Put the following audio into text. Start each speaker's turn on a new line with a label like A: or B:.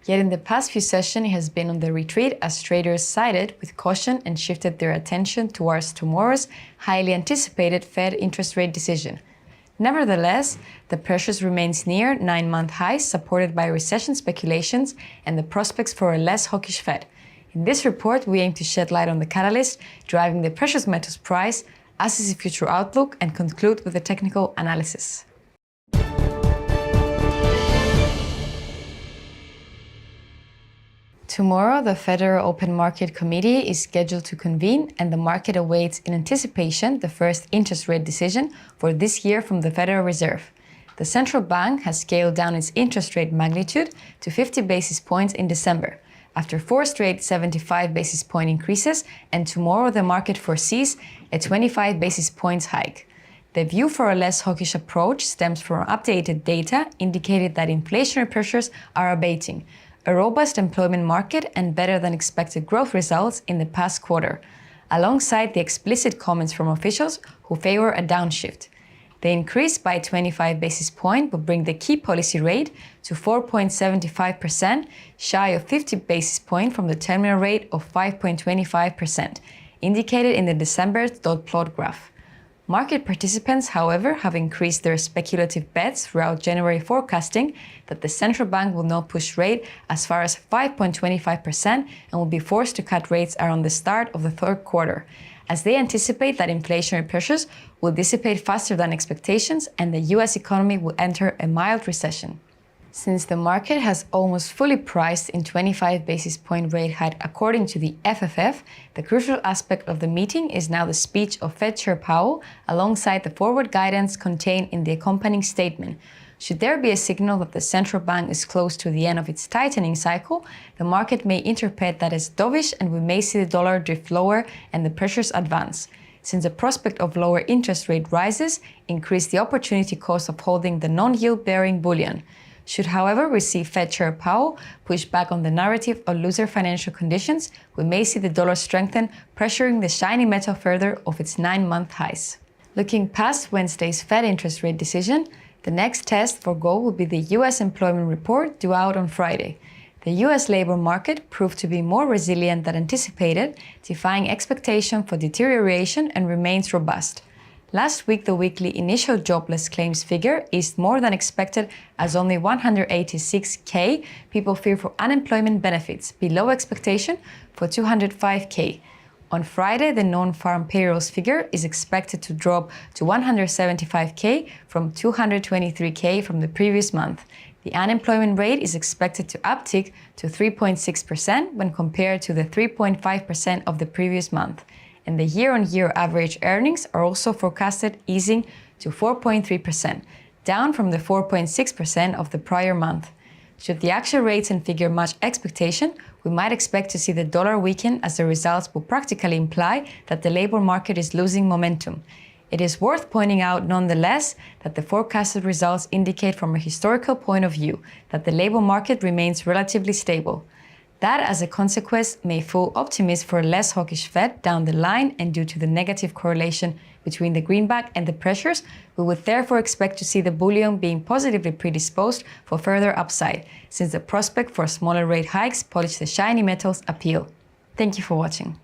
A: Yet in the past few sessions, it has been on the retreat as traders sided with caution and shifted their attention towards tomorrow's highly anticipated Fed interest rate decision. Nevertheless, the pressures remains near 9-month highs, supported by recession speculations and the prospects for a less hawkish Fed. In this report, we aim to shed light on the catalyst driving the precious metals price, assess the future outlook, and conclude with a technical analysis. Tomorrow, the Federal Open Market Committee is scheduled to convene, and the market awaits in anticipation the first interest rate decision for this year from the Federal Reserve. The central bank has scaled down its interest rate magnitude to 50 basis points in December, after 4 straight 75 basis point increases, and tomorrow the market foresees a 25 basis points hike. The view for a less hawkish approach stems from updated data indicating that inflationary pressures are abating, a robust employment market, and better than expected growth results in the past quarter, alongside the explicit comments from officials who favor a downshift. The increase by 25 basis points will bring the key policy rate to 4.75%, shy of 50 basis points from the terminal rate of 5.25%, indicated in the December dot plot graph. Market participants, however, have increased their speculative bets throughout January, forecasting that the central bank will not push rate as far as 5.25% and will be forced to cut rates around the start of the third quarter, as they anticipate that inflationary pressures will dissipate faster than expectations and the US economy will enter a mild recession. Since the market has almost fully priced in 25 basis point rate hike according to the FFF, the crucial aspect of the meeting is now the speech of Fed Chair Powell alongside the forward guidance contained in the accompanying statement. Should there be a signal that the central bank is close to the end of its tightening cycle, the market may interpret that as dovish and we may see the dollar drift lower and the pressures advance, since the prospect of lower interest rate rises increase the opportunity cost of holding the non-yield bearing bullion. Should, however, we see Fed Chair Powell push back on the narrative of looser financial conditions, we may see the dollar strengthen, pressuring the shiny metal further off its 9-month highs. Looking past Wednesday's Fed interest rate decision, the next test for gold will be the US employment report due out on Friday. The US labor market proved to be more resilient than anticipated, defying expectation for deterioration, and remains robust. Last week, the weekly initial jobless claims figure eased more than expected as only 186,000 people fear for unemployment benefits, below expectation for 205,000. On Friday, the non-farm payrolls figure is expected to drop to 175,000 from 223,000 from the previous month. The unemployment rate is expected to uptick to 3.6% when compared to the 3.5% of the previous month. And the year-on-year average earnings are also forecasted easing to 4.3%, down from the 4.6% of the prior month. Should the actual rates and figure match expectation, we might expect to see the dollar weaken, as the results will practically imply that the labor market is losing momentum. It is worth pointing out, nonetheless, that the forecasted results indicate from a historical point of view that the labor market remains relatively stable. That, as a consequence, may fool optimists for a less hawkish Fed down the line, and due to the negative correlation between the greenback and the pressures, we would therefore expect to see the bullion being positively predisposed for further upside, since the prospect for smaller rate hikes polish the shiny metals appeal. Thank you for watching.